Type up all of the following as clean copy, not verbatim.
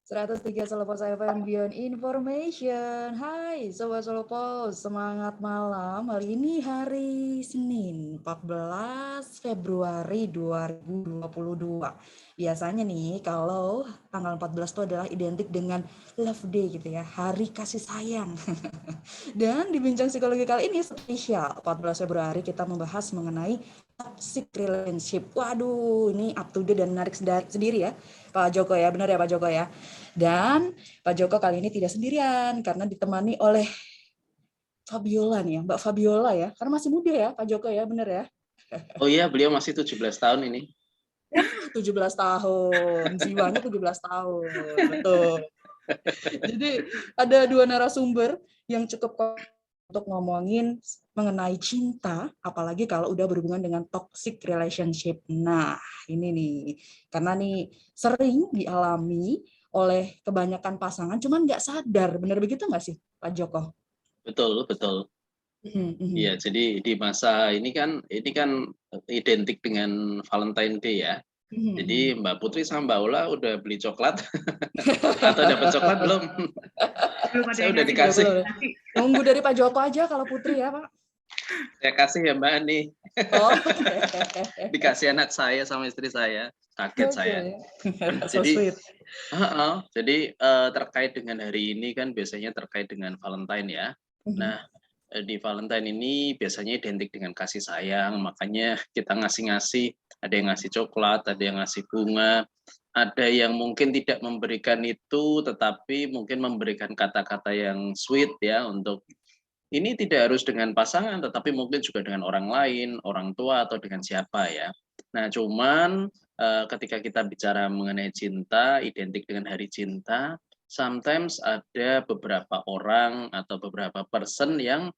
103 Solopos FM Beyond Information. Hai Sobat Solopos, semangat malam. Hari ini hari Senin, 14 Februari 2022. Biasanya nih kalau tanggal 14 itu adalah identik dengan Love Day gitu ya, hari kasih sayang. Dan di Bincang Psikologi kali ini spesial 14 Februari kita membahas mengenai toxic relationship. Waduh, ini up to date dan menarik sendiri ya Pak Joko ya, benar ya Pak Joko ya. Dan Pak Joko kali ini tidak sendirian karena ditemani oleh Fabiola nih ya, Mbak Fabiola ya. Karena masih muda ya Pak Joko ya, benar ya. Oh iya, beliau masih 17 tahun ini. 17 tahun, jiwanya 17 tahun, betul. Jadi ada dua narasumber yang cukup untuk ngomongin mengenai cinta, apalagi kalau udah berhubungan dengan toxic relationship. Nah, ini nih, karena nih sering dialami oleh kebanyakan pasangan, cuman nggak sadar, benar begitu nggak sih, Pak Joko? Betul, betul. Iya, jadi di masa ini kan identik dengan Valentine Day ya. Jadi Mbak Putri sama Mbak Ula udah beli coklat atau dapat coklat belum? Belum ada Saya yang udah ngasih, dikasih. Nunggu dari Pak Joko aja kalau Putri ya, Pak. Saya kasih ya Mbak nih. Oh. Dikasih anak saya sama istri saya. Kaget saya. So Jadi, sweet. jadi terkait dengan hari ini kan biasanya terkait dengan Valentine ya. Nah, di Valentine ini biasanya identik dengan kasih sayang, makanya kita ngasih-ngasih, ada yang ngasih coklat, ada yang ngasih bunga, ada yang mungkin tidak memberikan itu, tetapi mungkin memberikan kata-kata yang sweet ya, untuk ini tidak harus dengan pasangan, tetapi mungkin juga dengan orang lain, orang tua, atau dengan siapa ya. Nah, cuman ketika kita bicara mengenai cinta, identik dengan hari cinta, sometimes ada beberapa orang atau beberapa person yang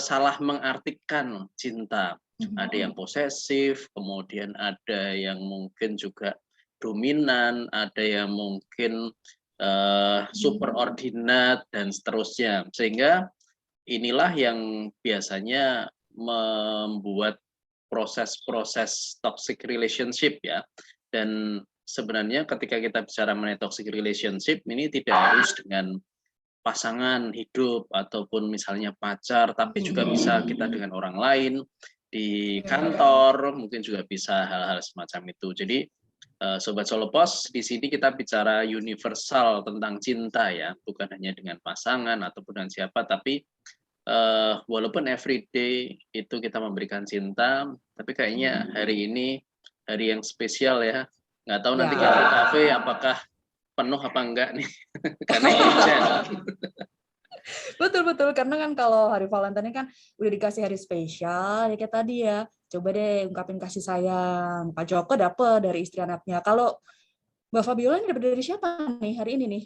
salah mengartikan cinta. Ada yang posesif, kemudian ada yang mungkin juga dominan, ada yang mungkin superordinat, dan seterusnya. Sehingga inilah yang biasanya membuat proses-proses toxic relationship ya. Dan sebenarnya ketika kita bicara mengenai toxic relationship, ini tidak harus dengan pasangan hidup ataupun misalnya pacar, tapi juga bisa kita dengan orang lain di kantor, mungkin juga bisa hal-hal semacam itu. Jadi Sobat Solopos, di sini kita bicara universal tentang cinta ya, bukan hanya dengan pasangan ataupun dengan siapa, tapi walaupun everyday itu kita memberikan cinta, tapi kayaknya hari ini hari yang spesial ya. Nggak tahu nanti kafe-kafe apakah penuh apa enggak nih, karena ini hujan. Betul, karena kan kalau hari Valentine kan udah dikasih hari spesial, ya kayak tadi ya, coba deh ungkapin kasih sayang. Pak Joko dapet dari istri anaknya. Kalau Mbak Fabiola ini dapat dari siapa nih hari ini nih?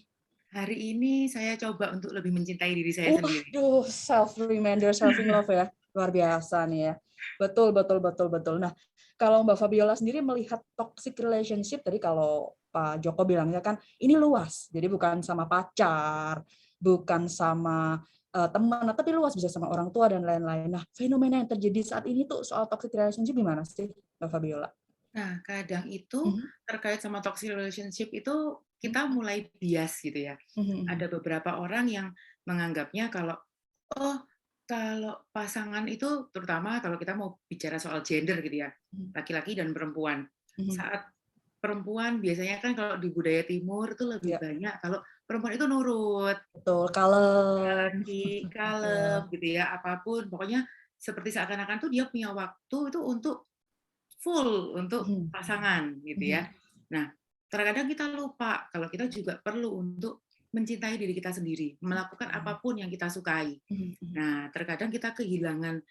Hari ini saya coba untuk lebih mencintai diri saya sendiri. Waduh, self-reminder, self-love ya. Luar biasa nih ya. Betul. Nah, kalau Mbak Fabiola sendiri melihat toxic relationship, tadi kalau Pak Joko bilangnya kan, ini luas. Jadi bukan sama pacar, bukan sama teman, tapi luas, bisa sama orang tua dan lain-lain. Nah, fenomena yang terjadi saat ini tuh soal toxic relationship gimana sih, Mbak Fabiola? Nah, kadang itu terkait sama toxic relationship itu kita mulai bias gitu ya. Ada beberapa orang yang menganggapnya kalau pasangan itu, terutama kalau kita mau bicara soal gender gitu ya, laki-laki dan perempuan. Saat perempuan biasanya kan kalau di budaya timur itu lebih banyak kalau perempuan itu nurut. Betul, kalem gitu ya, apapun. Pokoknya seperti seakan-akan tuh dia punya waktu itu untuk full untuk pasangan gitu ya. Nah, terkadang kita lupa kalau kita juga perlu untuk mencintai diri kita sendiri, melakukan apapun yang kita sukai. Nah, terkadang kita kehilangan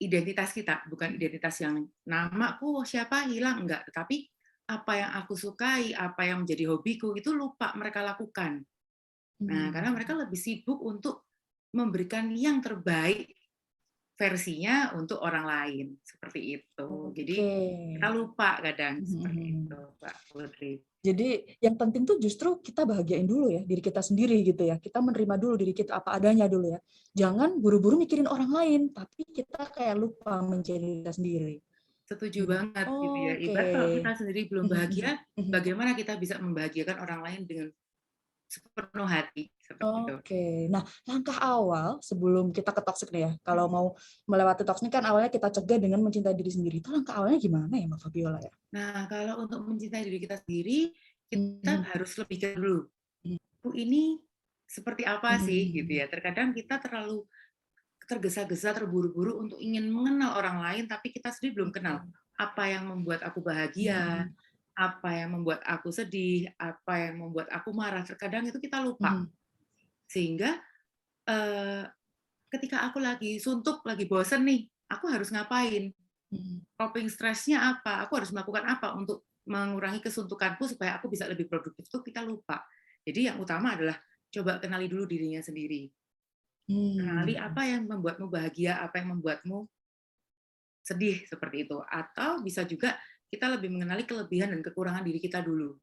identitas kita, bukan identitas yang namaku siapa hilang, enggak, tetapi apa yang aku sukai, apa yang menjadi hobiku itu lupa mereka lakukan. Nah, karena mereka lebih sibuk untuk memberikan yang terbaik versinya untuk orang lain, seperti itu. Jadi kita lupa kadang seperti itu, Mbak Putri. Jadi yang penting tuh justru kita bahagiain dulu ya diri kita sendiri gitu ya. Kita menerima dulu diri kita apa adanya dulu ya. Jangan buru-buru mikirin orang lain, tapi kita kayak lupa menjadi diri kita sendiri. Setuju banget gitu ya. Ibarat kalau kita sendiri belum bahagia, bagaimana kita bisa membahagiakan orang lain dengan sepenuh hati seperti itu. Oke. Nah, langkah awal sebelum kita ke toxic nih ya, kalau mau melewati toxic kan awalnya kita cegah dengan mencintai diri sendiri. Itu langkah awalnya gimana ya, Mbak Fabiola ya? Nah, kalau untuk mencintai diri kita sendiri, kita harus lebih dulu. Mhm. Aku ini seperti apa sih gitu ya. Terkadang kita terlalu tergesa-gesa, terburu-buru untuk ingin mengenal orang lain, tapi kita sendiri belum kenal. Apa yang membuat aku bahagia, apa yang membuat aku sedih, apa yang membuat aku marah. Terkadang itu kita lupa. Sehingga ketika aku lagi suntuk, lagi bosen nih, aku harus ngapain? Coping stresnya apa? Aku harus melakukan apa untuk mengurangi kesuntukanku supaya aku bisa lebih produktif? Itu kita lupa. Jadi yang utama adalah coba kenali dulu dirinya sendiri. Kenali apa yang membuatmu bahagia, apa yang membuatmu sedih seperti itu. Atau bisa juga kita lebih mengenali kelebihan dan kekurangan diri kita dulu.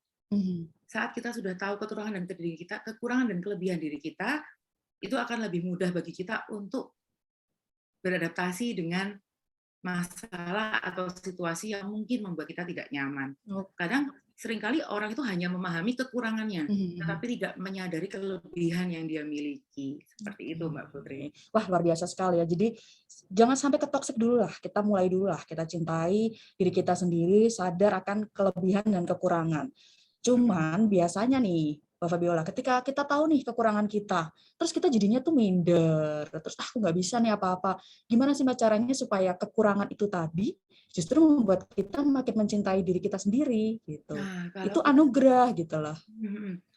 Saat kita sudah tahu kekurangan dan kelebihan diri kita, itu akan lebih mudah bagi kita untuk beradaptasi dengan masalah atau situasi yang mungkin membuat kita tidak nyaman. Kadang seringkali orang itu hanya memahami kekurangannya, tetapi tidak menyadari kelebihan yang dia miliki. Seperti itu, Mbak Putri. Wah, luar biasa sekali ya. Jadi jangan sampai ke toxic dulu lah. Kita mulai dulu lah. Kita cintai diri kita sendiri, sadar akan kelebihan dan kekurangan. Cuman biasanya nih, Mbak Fabiola, ketika kita tahu nih kekurangan kita, terus kita jadinya tuh minder, terus aku nggak bisa nih apa-apa. Gimana sih Mbak caranya supaya kekurangan itu tadi justru membuat kita makin mencintai diri kita sendiri gitu. Nah, Itu anugerah gitu loh.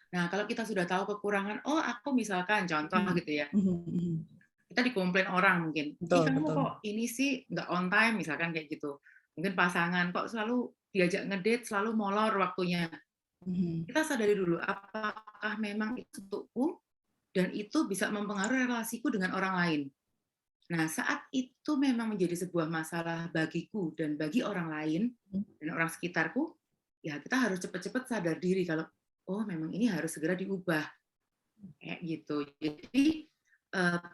Nah, kalau kita sudah tahu kekurangan, oh aku misalkan contoh gitu ya, kita dikomplain orang mungkin, kamu kok ini sih nggak on time misalkan kayak gitu. Mungkin pasangan kok selalu diajak ngedate selalu molor waktunya. Kita sadari dulu, apakah memang itu untukku dan itu bisa mempengaruhi relasiku dengan orang lain. Nah, saat itu memang menjadi sebuah masalah bagiku dan bagi orang lain dan orang sekitarku, ya kita harus cepat-cepat sadar diri kalau oh memang ini harus segera diubah. Kayak gitu. Jadi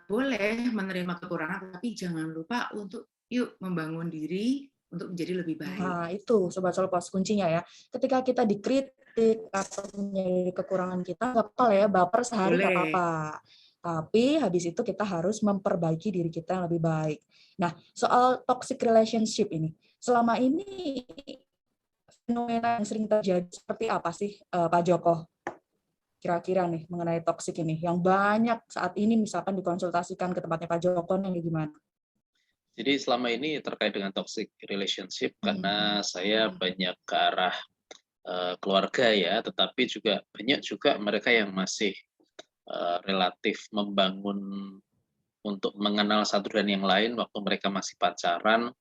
boleh menerima kekurangan, tapi jangan lupa untuk yuk membangun diri untuk menjadi lebih baik. Nah, itu Sobat Solopos kuncinya ya. Ketika kita dikritik atau punya kekurangan kita, nggak apa-apa ya, baper sehari nggak apa-apa. Tapi habis itu kita harus memperbaiki diri kita yang lebih baik. Nah, soal toxic relationship ini, selama ini fenomena yang sering terjadi seperti apa sih, Pak Joko? Kira-kira nih mengenai toxic ini, yang banyak saat ini misalkan dikonsultasikan ke tempatnya Pak Joko yang gimana? Jadi selama ini terkait dengan toxic relationship, karena saya banyak ke arah keluarga ya, tetapi juga banyak juga mereka yang masih relatif membangun untuk mengenal satu dan yang lain waktu mereka masih pacaran.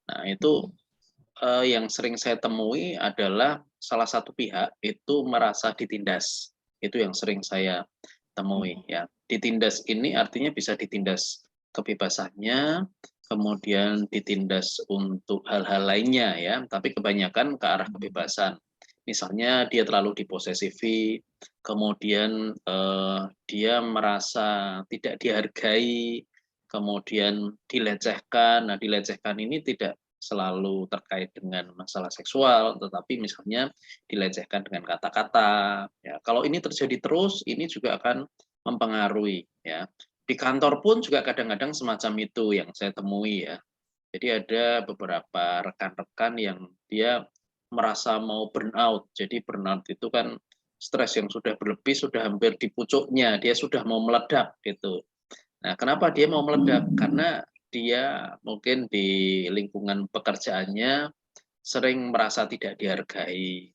Nah itu yang sering saya temui adalah salah satu pihak itu merasa ditindas. Itu yang sering saya temui ya. Ditindas ini artinya bisa ditindas kebebasannya, kemudian ditindas untuk hal-hal lainnya ya, tapi kebanyakan ke arah kebebasan. Misalnya dia terlalu diposesifi, kemudian dia merasa tidak dihargai, kemudian dilecehkan. Nah, dilecehkan ini tidak selalu terkait dengan masalah seksual, tetapi misalnya dilecehkan dengan kata-kata. Ya, kalau ini terjadi terus, ini juga akan mempengaruhi ya. Di kantor pun juga kadang-kadang semacam itu yang saya temui ya. Jadi ada beberapa rekan-rekan yang dia merasa mau burnout. Jadi burnout itu kan stres yang sudah berlebih, sudah hampir di pucuknya, dia sudah mau meledak gitu. Nah, kenapa dia mau meledak? Karena dia mungkin di lingkungan pekerjaannya sering merasa tidak dihargai.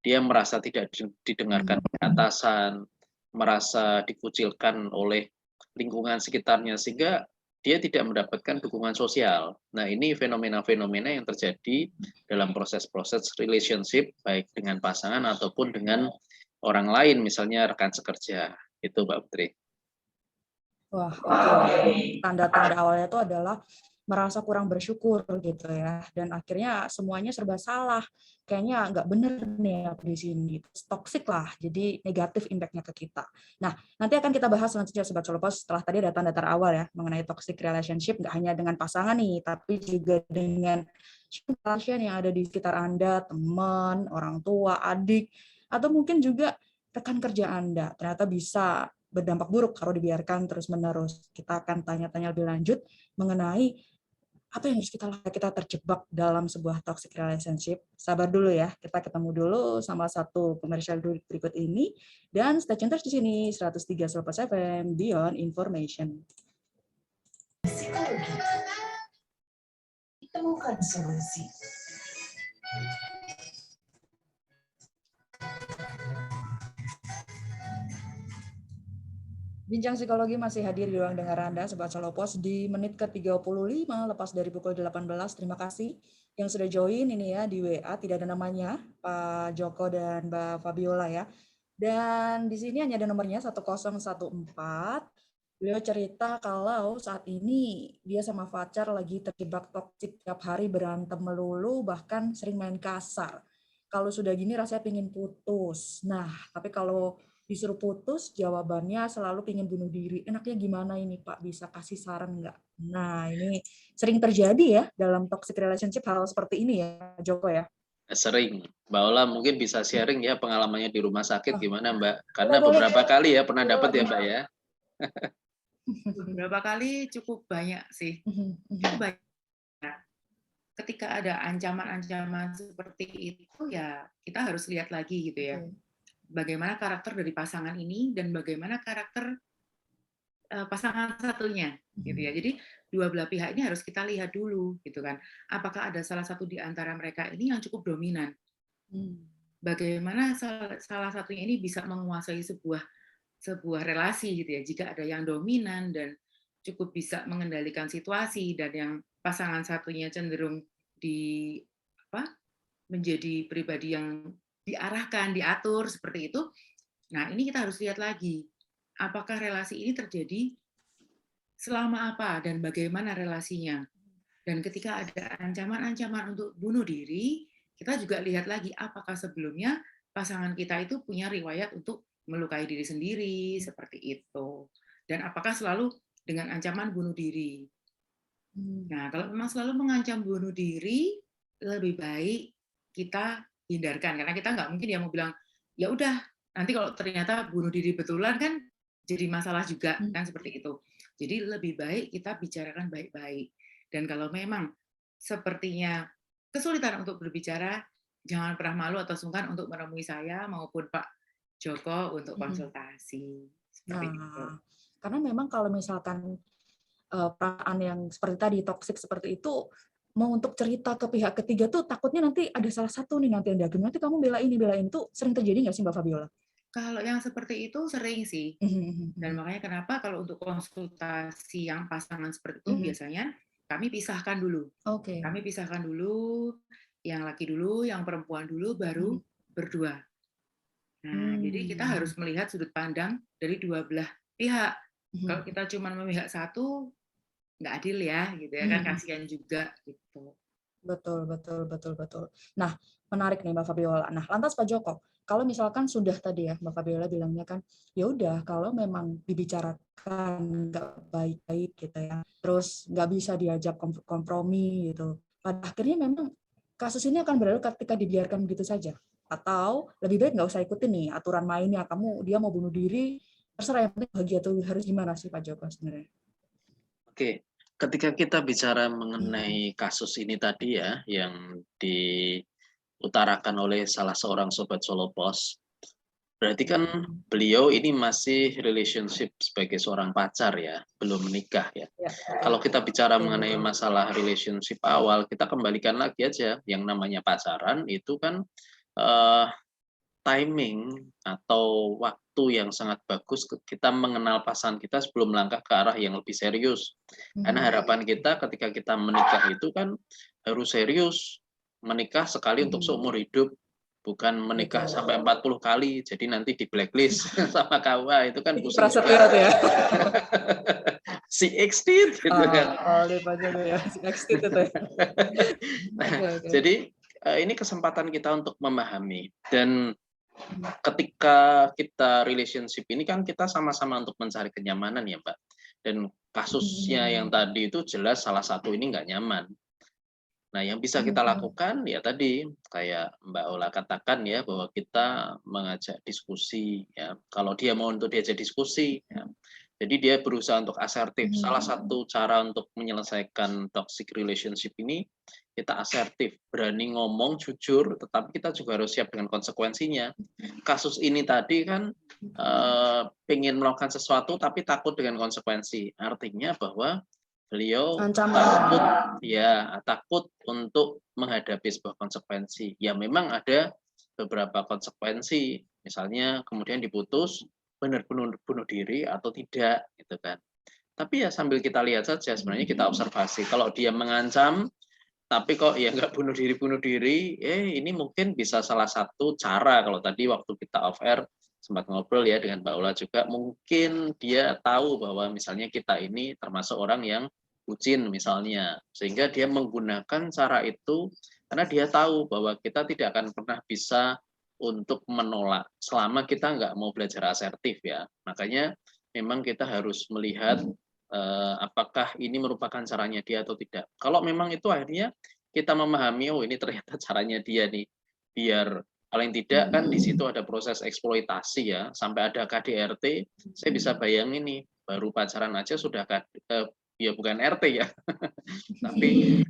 Dia merasa tidak didengarkan atasan, merasa dikucilkan oleh lingkungan sekitarnya, sehingga dia tidak mendapatkan dukungan sosial. Nah, ini fenomena-fenomena yang terjadi dalam proses-proses relationship, baik dengan pasangan ataupun dengan orang lain, misalnya rekan sekerja. Itu, Mbak Putri. Wah, oke. Tanda-tanda awalnya itu adalah merasa kurang bersyukur gitu ya, dan akhirnya semuanya serba salah. Kayaknya nggak bener nih aku di sini. Toxic lah, jadi negatif impact-nya ke kita. Nah, nanti akan kita bahas selanjutnya Sobat Solopos setelah tadi ada tanda awal ya mengenai toxic relationship, nggak hanya dengan pasangan nih, tapi juga dengan pasien yang ada di sekitar Anda, teman, orang tua, adik, atau mungkin juga rekan kerja Anda ternyata bisa berdampak buruk kalau dibiarkan terus-menerus. Kita akan tanya-tanya lebih lanjut mengenai apa yang harus kita lakukan. Kita terjebak dalam sebuah toxic relationship. Sabar dulu ya, kita ketemu dulu sama satu komersial berikut ini. Dan stay tune terus di sini, 103 Slow Post FM, Beyond Information. Psikologi. Temukan solusi. Bincang Psikologi masih hadir di ruang dengar Anda, Sobat Slow Post, di menit ke-35, lepas dari pukul 18. Terima kasih yang sudah join ini ya di WA, tidak ada namanya, Pak Joko dan Mbak Fabiola ya. Dan di sini hanya ada nomornya 1014. Beliau cerita kalau saat ini dia sama pacar lagi terjebak toksik, tiap hari berantem melulu, bahkan sering main kasar. Kalau sudah gini rasanya pingin putus. Nah, tapi kalau disuruh putus, jawabannya selalu pingin bunuh diri. Enaknya gimana ini Pak? Bisa kasih saran nggak? Nah, ini sering terjadi ya dalam toxic relationship hal seperti ini ya, Joko ya? Sering. Mbak Ola mungkin bisa sharing ya pengalamannya di rumah sakit gimana Mbak? Karena Boleh. beberapa kali ya pernah dapat ya Mbak ya. Beberapa kali cukup banyak sih. Cukup banyak. Ketika ada ancaman-ancaman seperti itu ya kita harus lihat lagi gitu ya. Bagaimana karakter dari pasangan ini dan bagaimana karakter pasangan satunya gitu ya. Jadi dua belah pihak ini harus kita lihat dulu gitu kan. Apakah ada salah satu di antara mereka ini yang cukup dominan? Bagaimana salah satunya ini bisa menguasai sebuah relasi gitu ya. Jika ada yang dominan dan cukup bisa mengendalikan situasi dan yang pasangan satunya cenderung menjadi pribadi yang diarahkan, diatur seperti itu. Nah, ini kita harus lihat lagi. Apakah relasi ini terjadi selama apa dan bagaimana relasinya? Dan ketika ada ancaman-ancaman untuk bunuh diri, kita juga lihat lagi apakah sebelumnya pasangan kita itu punya riwayat untuk melukai diri sendiri seperti itu. Dan apakah selalu dengan ancaman bunuh diri? Nah, kalau memang selalu mengancam bunuh diri, lebih baik kita hindarkan karena kita nggak mungkin ya mau bilang ya udah nanti kalau ternyata bunuh diri betulan kan jadi masalah juga kan seperti itu. Jadi lebih baik kita bicarakan baik-baik. Dan kalau memang sepertinya kesulitan untuk berbicara, jangan pernah malu atau sungkan untuk menemui saya maupun Pak Joko untuk konsultasi. Seperti itu. Karena memang kalau misalkan perasaan yang seperti tadi toksik seperti itu mau untuk cerita ke pihak ketiga tuh takutnya nanti ada salah satu nih nanti yang diagem, nanti kamu belain tuh sering terjadi nggak sih Mbak Fabiola? Kalau yang seperti itu sering sih. Dan makanya kenapa kalau untuk konsultasi yang pasangan seperti itu biasanya kami pisahkan dulu. Kami pisahkan dulu, yang laki dulu, yang perempuan dulu, baru berdua. Nah, jadi kita harus melihat sudut pandang dari dua belah pihak. Kalau kita cuma memihak satu, nggak adil ya, gitu ya kan, kasihan juga gitu. Betul. Nah, menarik nih Mbak Fabiola. Nah, lantas Pak Joko, kalau misalkan sudah tadi ya Mbak Fabiola bilangnya kan, ya udah kalau memang dibicarakan nggak baik-baik gitu ya, terus nggak bisa diajak kompromi gitu, pada akhirnya memang kasus ini akan berakhir ketika dibiarkan begitu saja, atau lebih baik nggak usah ikutin nih aturan mainnya, dia mau bunuh diri, terserah yang penting bahagia tuh, harus gimana sih Pak Joko sebenarnya? Oke. Ketika kita bicara mengenai kasus ini tadi ya, yang diutarakan oleh salah seorang sobat Solo Post, berarti kan beliau ini masih relationship sebagai seorang pacar ya, belum menikah ya. Kalau kita bicara mengenai masalah relationship awal, kita kembalikan lagi aja, yang namanya pacaran itu kan timing atau waktu yang sangat bagus kita mengenal pasangan kita sebelum melangkah ke arah yang lebih serius. Karena harapan kita ketika kita menikah itu kan harus serius. Menikah sekali untuk seumur hidup, bukan menikah sampai 40 kali, jadi nanti di blacklist sama KUA, itu kan pusing juga. Ya. Si extit gitu kan. Si extit itu ya. Jadi ini kesempatan kita untuk memahami, dan ketika kita relationship ini kan kita sama-sama untuk mencari kenyamanan ya Mbak. Dan kasusnya yang tadi itu jelas salah satu ini nggak nyaman. Nah, yang bisa kita lakukan ya tadi kayak Mbak Ola katakan ya, bahwa kita mengajak diskusi ya. Kalau dia mau untuk diajak diskusi ya. Jadi dia berusaha untuk asertif. Salah satu cara untuk menyelesaikan toxic relationship ini kita asertif, berani ngomong jujur, tetapi kita juga harus siap dengan konsekuensinya. Kasus ini tadi kan pengen melakukan sesuatu tapi takut dengan konsekuensi. Artinya bahwa beliau takut untuk menghadapi sebuah konsekuensi. Ya memang ada beberapa konsekuensi, misalnya kemudian diputus, benar bunuh diri atau tidak, gitu kan. Tapi ya sambil kita lihat saja, sebenarnya kita observasi. Kalau dia mengancam, tapi kok ya nggak bunuh diri, ini mungkin bisa salah satu cara. Kalau tadi waktu kita off air sempat ngobrol ya dengan Mbak Ola juga, mungkin dia tahu bahwa misalnya kita ini termasuk orang yang bucin misalnya, sehingga dia menggunakan cara itu karena dia tahu bahwa kita tidak akan pernah bisa untuk menolak selama kita nggak mau belajar asertif ya. Makanya memang kita harus melihat apakah ini merupakan caranya dia atau tidak. Kalau memang itu akhirnya kita memahami, oh ini ternyata caranya dia nih, biar paling tidak kan di situ ada proses eksploitasi ya, sampai ada KDRT, saya bisa bayangin nih, baru pacaran aja sudah ya bukan RT ya, tapi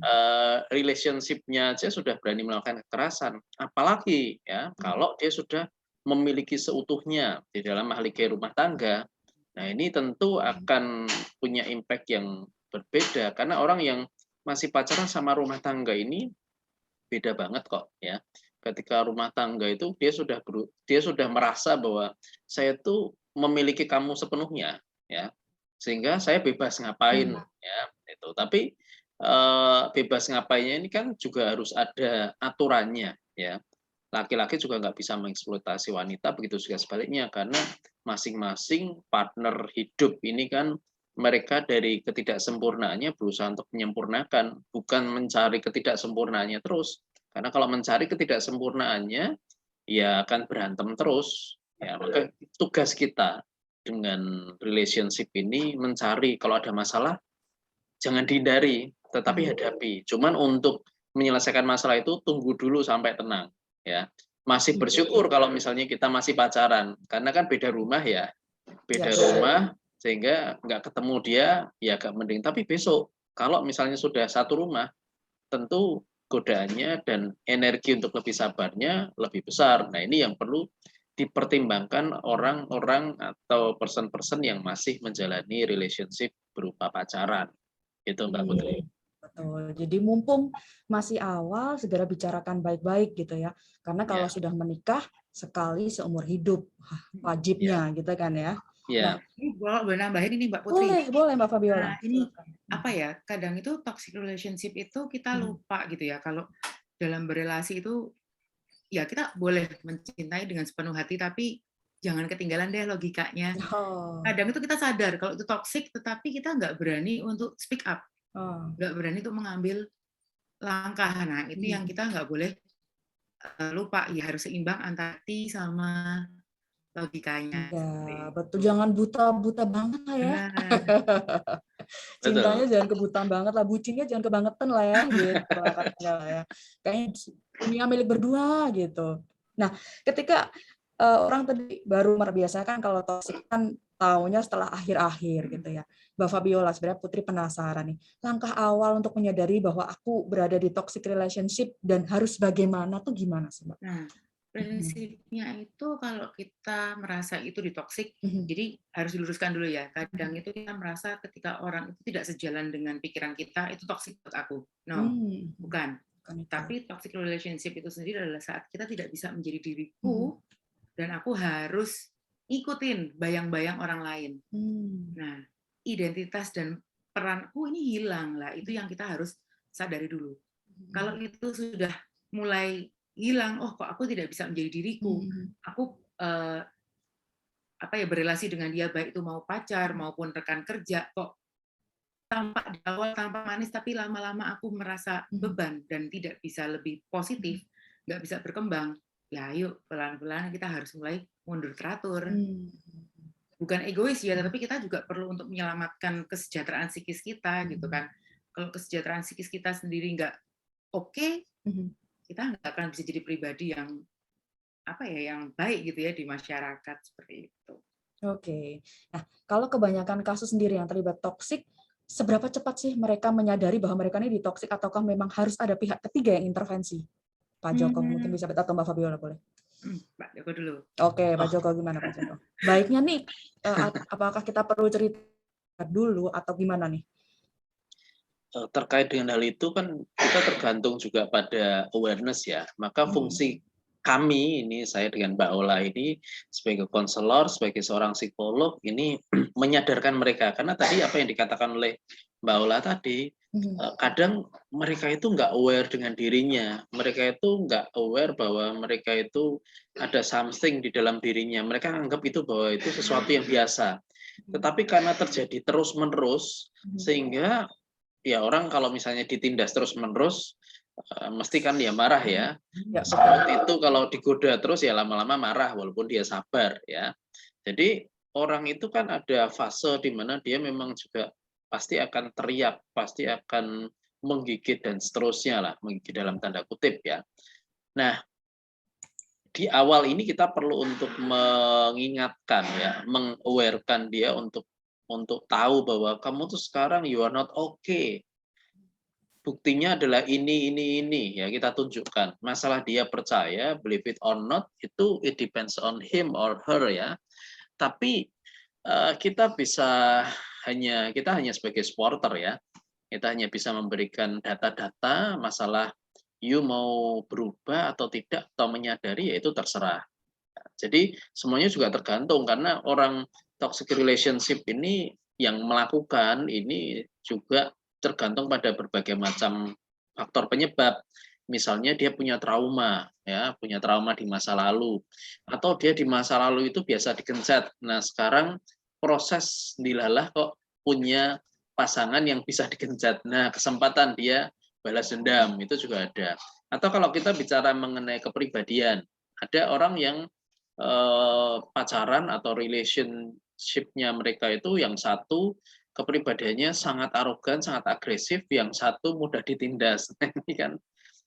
relationship-nya aja sudah berani melakukan kekerasan. Apalagi ya kalau dia sudah memiliki seutuhnya di dalam mahligai rumah tangga. Nah, ini tentu akan punya impact yang berbeda karena orang yang masih pacaran sama rumah tangga ini beda banget kok ya. Ketika rumah tangga itu dia sudah merasa bahwa saya tuh memiliki kamu sepenuhnya ya. Sehingga saya bebas ngapain ya itu. Tapi bebas ngapainnya ini kan juga harus ada aturannya ya. Laki-laki juga nggak bisa mengeksploitasi wanita, begitu juga sebaliknya, karena masing-masing partner hidup ini kan mereka dari ketidaksempurnaannya berusaha untuk menyempurnakan, bukan mencari ketidaksempurnaannya terus. Karena kalau mencari ketidaksempurnaannya, ya akan berantem terus. Ya, maka tugas kita dengan relationship ini mencari kalau ada masalah jangan dihindari, tetapi hadapi. Cuman untuk menyelesaikan masalah itu tunggu dulu sampai tenang ya. Masih bersyukur kalau misalnya kita masih pacaran karena kan beda rumah ya. Beda rumah sehingga nggak ketemu dia ya agak mending. Tapi besok kalau misalnya sudah satu rumah tentu godaannya dan energi untuk lebih sabarnya lebih besar. Nah, ini yang perlu dipertimbangkan orang-orang atau person-person yang masih menjalani relationship berupa pacaran. Itu Mbak Putri. Betul. Jadi mumpung masih awal, segera bicarakan baik-baik gitu ya. Karena kalau sudah menikah, sekali seumur hidup wajibnya gitu kan ya. Nah, ini boleh nambahin ini Mbak Putri. Boleh Mbak Fabiola. Nah, ini apa ya? Kadang itu toxic relationship itu kita lupa gitu ya. Kalau dalam berelasi itu ya kita boleh mencintai dengan sepenuh hati, tapi jangan ketinggalan deh logikanya. Kadang itu kita sadar kalau itu toxic, tetapi kita nggak berani untuk speak up, nggak berani untuk mengambil langkah. Nah, itu yang kita nggak boleh lupa. Ya harus seimbang antara hati sama logikanya. Ya, betul. Jangan buta-buta banget lah ya. Cintanya jangan kebutaan banget lah, bucinnya jangan kebangetan lah ya, gitu lah katanya lah ya. Kayaknya dunia milik berdua gitu. Nah, ketika orang tadi baru merbiasakan kalau toksik kan taunya setelah akhir-akhir gitu ya. Mbak Fabiola, sebenarnya Putri penasaran nih. Langkah awal untuk menyadari bahwa aku berada di toxic relationship dan harus bagaimana tuh gimana sih, Mbak? Nah, prinsipnya itu kalau kita merasa itu ditoksik, jadi harus diluruskan dulu ya. Kadang itu kita merasa ketika orang itu tidak sejalan dengan pikiran kita, itu toksik buat aku. No, bukan. Tapi toxic relationship itu sendiri adalah saat kita tidak bisa menjadi diriku dan aku harus ikutin bayang-bayang orang lain. Nah, identitas dan peranku ini hilang lah. Itu yang kita harus sadari dulu. Kalau itu sudah mulai hilang, oh kok aku tidak bisa menjadi diriku, aku berelasi dengan dia baik itu mau pacar maupun rekan kerja, kok tampak di awal tampak manis tapi lama-lama aku merasa beban dan tidak bisa lebih positif, nggak bisa berkembang, ya yuk pelan-pelan kita harus mulai mundur teratur. Bukan egois ya, tapi kita juga perlu untuk menyelamatkan kesejahteraan psikis kita gitu kan. Kalau kesejahteraan psikis kita sendiri nggak oke, kita nggak akan bisa jadi pribadi yang yang baik gitu ya di masyarakat seperti itu. Oke. Nah, kalau kebanyakan kasus sendiri yang terlibat toksik, seberapa cepat sih mereka menyadari bahwa mereka ini ditoksik ataukah memang harus ada pihak ketiga yang intervensi? Pak Joko mungkin bisa, atau Mbak Fabiola boleh. Pak Joko dulu. Oke, Pak Joko gimana Pak Joko? Baiknya nih, apakah kita perlu cerita dulu atau gimana nih? Terkait dengan hal itu kan kita tergantung juga pada awareness ya. Maka fungsi kami ini, saya dengan Mbak Ola ini sebagai konselor, sebagai seorang psikolog ini menyadarkan mereka. Karena tadi apa yang dikatakan oleh Mbak Ola tadi, kadang mereka itu nggak aware dengan dirinya. Mereka itu nggak aware bahwa mereka itu ada something di dalam dirinya. Mereka anggap itu bahwa itu sesuatu yang biasa. Tetapi karena terjadi terus-menerus, sehingga ya orang kalau misalnya ditindas terus-menerus, mesti kan dia marah ya. Seperti itu kalau digoda terus ya lama-lama marah walaupun dia sabar ya. Jadi orang itu kan ada fase di mana dia memang juga pasti akan teriak, pasti akan menggigit dan seterusnya lah, menggigit dalam tanda kutip ya. Nah, di awal ini kita perlu untuk mengingatkan ya, meng-aware-kan dia untuk tahu bahwa kamu tuh sekarang you are not okay. Buktinya adalah ini ya kita tunjukkan. Masalah dia percaya, believe it or not, itu it depends on him or her ya. Tapi kita hanya sebagai supporter ya. Kita hanya bisa memberikan data-data masalah you mau berubah atau tidak atau menyadari ya itu terserah. Jadi semuanya juga tergantung karena orang toxic relationship ini yang melakukan ini juga tergantung pada berbagai macam faktor penyebab. Misalnya dia punya trauma, ya, punya trauma di masa lalu, atau dia di masa lalu itu biasa digencet. Nah sekarang proses dilalah kok punya pasangan yang bisa digencet. Nah kesempatan dia balas dendam itu juga ada. Atau kalau kita bicara mengenai kepribadian, ada orang yang pacaran atau relationship-nya mereka itu yang satu kepribadiannya sangat arogan, sangat agresif, yang satu mudah ditindas. Ini kan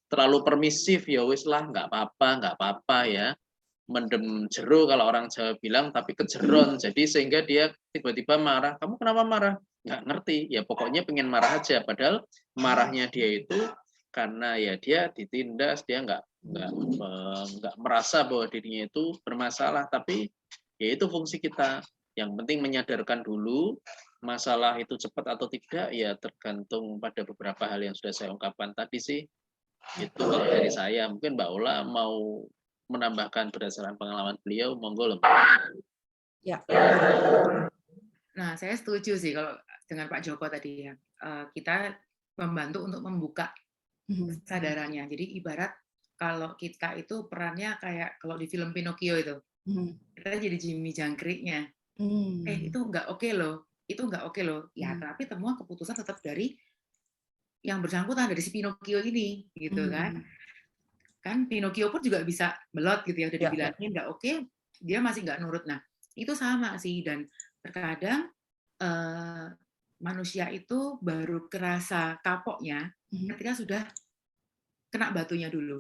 terlalu permisif, ya wis lah, nggak apa-apa ya. Mendem jero kalau orang Jawa bilang, tapi kejeron. Jadi sehingga dia tiba-tiba marah. Kamu kenapa marah? Nggak ngerti. Ya pokoknya pengen marah aja. Padahal marahnya dia itu karena ya dia ditindas, dia nggak merasa bahwa dirinya itu bermasalah. Tapi ya itu fungsi kita. Yang penting menyadarkan dulu masalah itu cepat atau tidak ya tergantung pada beberapa hal yang sudah saya ungkapkan tadi sih. Itu kalau dari saya. Mungkin Mbak Ola mau menambahkan berdasarkan pengalaman beliau, monggo loh. Ya. Nah, saya setuju sih kalau dengan Pak Joko tadi ya. Kita membantu untuk membuka kesadarannya. Jadi ibarat kalau kita itu perannya kayak kalau di film Pinocchio itu, kita jadi Jimmy Jangkriknya. Itu nggak oke loh, itu nggak oke loh. Ya, tapi semua keputusan tetap dari yang bersangkutan, dari si Pinocchio ini, gitu kan. Kan Pinocchio pun juga bisa belot gitu ya, udah dibilangin nggak oke, dia masih nggak nurut. Nah, itu sama sih, dan terkadang manusia itu baru kerasa kapoknya ketika sudah kena batunya dulu.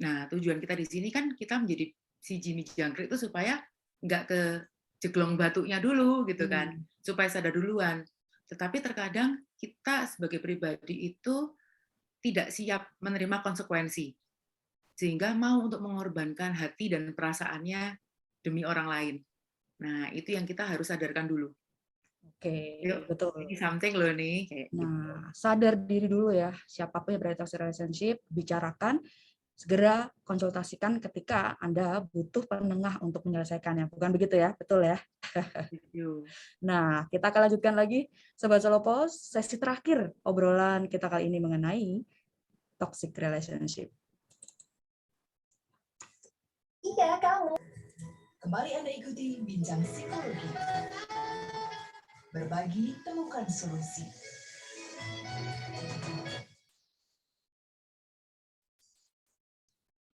Nah, tujuan kita di sini kan kita menjadi si Jimmy Jangkrik itu supaya nggak ke jeglong batunya dulu gitu kan, supaya sadar duluan. Tetapi terkadang kita sebagai pribadi itu tidak siap menerima konsekuensi, sehingga mau untuk mengorbankan hati dan perasaannya demi orang lain. Nah, itu yang kita harus sadarkan dulu. Oke, betul. Ini something loh nih. Nah, sadar diri dulu ya, siapapun yang berada di toxic relationship, bicarakan, segera konsultasikan ketika Anda butuh penengah untuk menyelesaikannya. Bukan begitu ya? Betul ya? Nah, kita akan lanjutkan lagi, Sobat Solopos, sesi terakhir obrolan kita kali ini mengenai toxic relationship. Iya, kamu. Kembali Anda ikuti Bincang Psikologi. Berbagi, temukan solusi.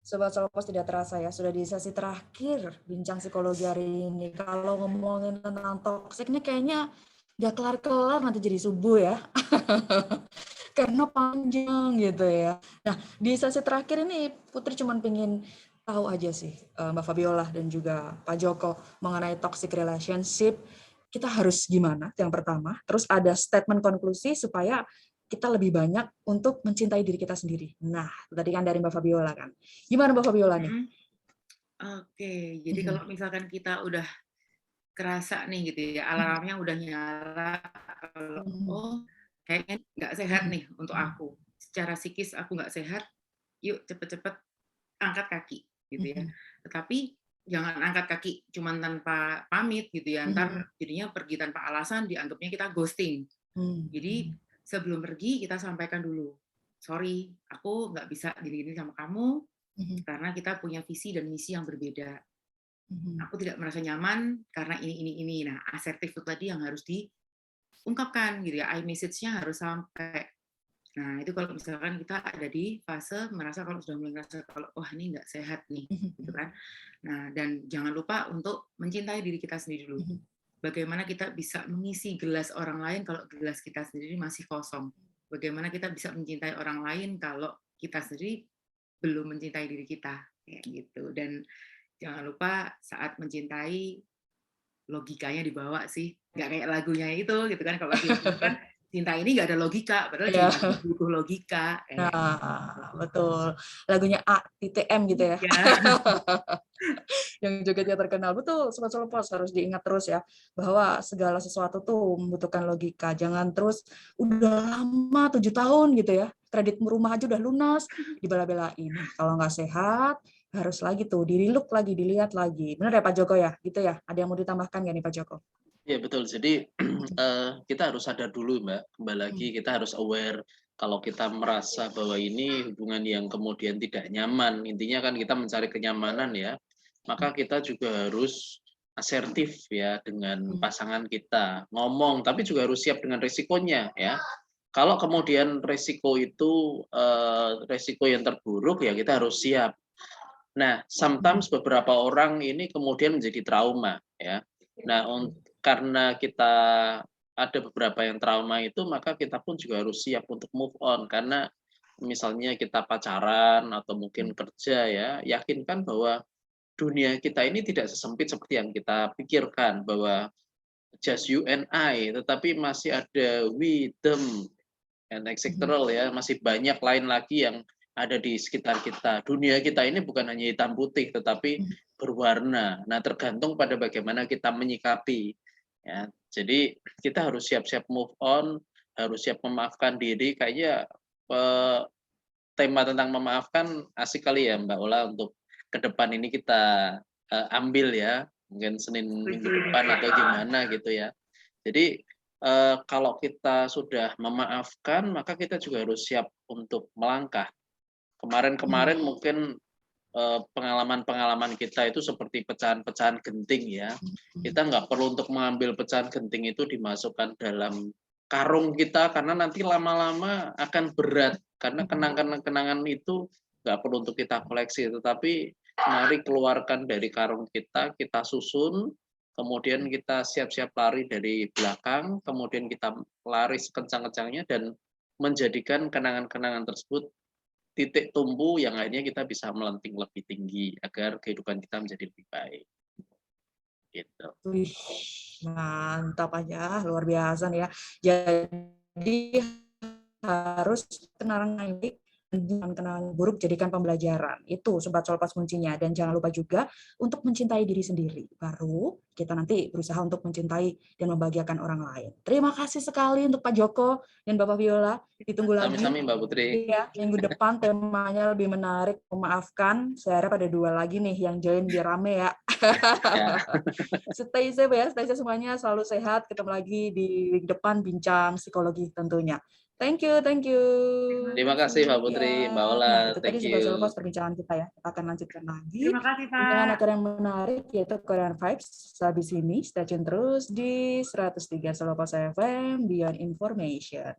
Sobat Solopos, tidak terasa ya, sudah di sesi terakhir Bincang Psikologi hari ini. Kalau ngomongin tentang toxic ini kayaknya nggak kelar-kelar nanti jadi subuh ya. karena panjang gitu ya. Nah, di sesi terakhir ini Putri cuma pengen tahu aja sih, Mbak Fabiola dan juga Pak Joko mengenai toxic relationship. Kita harus gimana? Yang pertama, terus ada statement konklusi supaya kita lebih banyak untuk mencintai diri kita sendiri. Nah, tadi kan dari Mbak Fabiola kan. Gimana Mbak Fabiola nih? Oke, jadi kalau misalkan kita udah kerasa nih gitu ya, alarmnya udah nyala, kalau oh kayaknya nggak sehat nih untuk aku, secara psikis aku nggak sehat, yuk cepet-cepet angkat kaki gitu ya. Tetapi jangan angkat kaki cuman tanpa pamit gitu ya, ntar jadinya pergi tanpa alasan, dianggapnya kita ghosting. Jadi sebelum pergi kita sampaikan dulu, sorry, aku nggak bisa gini-gini sama kamu, karena kita punya visi dan misi yang berbeda. Aku tidak merasa nyaman karena ini. Nah, asertif itu tadi yang harus diungkapkan gitu ya. I-message-nya harus sampai. Nah, itu kalau misalkan kita ada di fase merasa kalau sudah mulai merasa kalau wah ini nggak sehat nih, gitu kan. Nah, dan jangan lupa untuk mencintai diri kita sendiri dulu. Bagaimana kita bisa mengisi gelas orang lain kalau gelas kita sendiri masih kosong. Bagaimana kita bisa mencintai orang lain kalau kita sendiri belum mencintai diri kita, kayak gitu. Dan jangan lupa saat mencintai logikanya dibawa sih, nggak kayak lagunya itu gitu kan. Kalau lagu kan cinta ini nggak ada logika, padahal cinta butuh logika. Nah, betul. Lagunya A.M gitu ya. Yang jogetnya terkenal. Betul, Sobat Solo Pos harus diingat terus ya, bahwa segala sesuatu tuh membutuhkan logika. Jangan terus udah lama 7 tahun gitu ya, kredit rumah aja udah lunas, dibela-belain. Kalau nggak sehat, harus lagi tuh, dilihat lagi. Benar ya Pak Joko ya? Gitu ya? Ada yang mau ditambahkan nggak nih Pak Joko? Ya betul, jadi kita harus sadar dulu Mbak, kembali lagi kita harus aware kalau kita merasa bahwa ini hubungan yang kemudian tidak nyaman, intinya kan kita mencari kenyamanan ya, maka kita juga harus asertif ya dengan pasangan kita, ngomong, tapi juga harus siap dengan risikonya ya. Kalau kemudian risiko itu risiko yang terburuk ya kita harus siap. Nah, sometimes beberapa orang ini kemudian menjadi trauma ya. Nah, karena kita ada beberapa yang trauma itu, maka kita pun juga harus siap untuk move on. Karena misalnya kita pacaran atau mungkin kerja ya, yakinkan bahwa dunia kita ini tidak sesempit seperti yang kita pikirkan, bahwa just you and I, tetapi masih ada we, them, and etc. ya, masih banyak lain lagi yang ada di sekitar kita. Dunia kita ini bukan hanya hitam putih, tetapi berwarna. Nah, tergantung pada bagaimana kita menyikapi. Ya, jadi kita harus siap-siap move on, harus siap memaafkan diri. Kayaknya tema tentang memaafkan asik kali ya Mbak Ola untuk ke depan ini kita ambil ya, mungkin Senin minggu depan atau gimana gitu ya. Jadi kalau kita sudah memaafkan, maka kita juga harus siap untuk melangkah. Kemarin-kemarin mungkin pengalaman-pengalaman kita itu seperti pecahan-pecahan genting ya. Kita nggak perlu untuk mengambil pecahan genting itu dimasukkan dalam karung kita, karena nanti lama-lama akan berat. Karena kenangan-kenangan itu nggak perlu untuk kita koleksi, tetapi mari keluarkan dari karung kita susun, kemudian kita siap-siap lari dari belakang, kemudian kita lari sekencang-kencangnya dan menjadikan kenangan-kenangan tersebut titik tumbuh yang akhirnya kita bisa melenting lebih tinggi agar kehidupan kita menjadi lebih baik. Gitu. Wih, mantap aja, luar biasa nih ya. Jadi harus kenangan baik dan kenangan buruk jadikan pembelajaran. Itu Sobat Solpas kuncinya. Dan jangan lupa juga untuk mencintai diri sendiri. Baru kita nanti berusaha untuk mencintai dan membahagiakan orang lain. Terima kasih sekali untuk Pak Joko dan Bapak Viola. Ditunggu lagi. Sami-sami Mbak Putri. Ya, minggu depan temanya lebih menarik, memaafkan. Saya harap ada 2 lagi nih yang join biar rame ya. Stay safe ya, stay safe semuanya, selalu sehat. Ketemu lagi di week depan bincang psikologi tentunya. Thank you. Terima kasih Mbak Putri, Mbak Ola. Nah, itu tadi Thank Sobat Solo you. Pos perbincangan kita ya. Kita akan lanjutkan lagi. Terima kasih Pak. Dengan acara yang menarik yaitu Korean Vibes. Habis ini stay tune terus di 103 Solo Pos FM Beyond Information.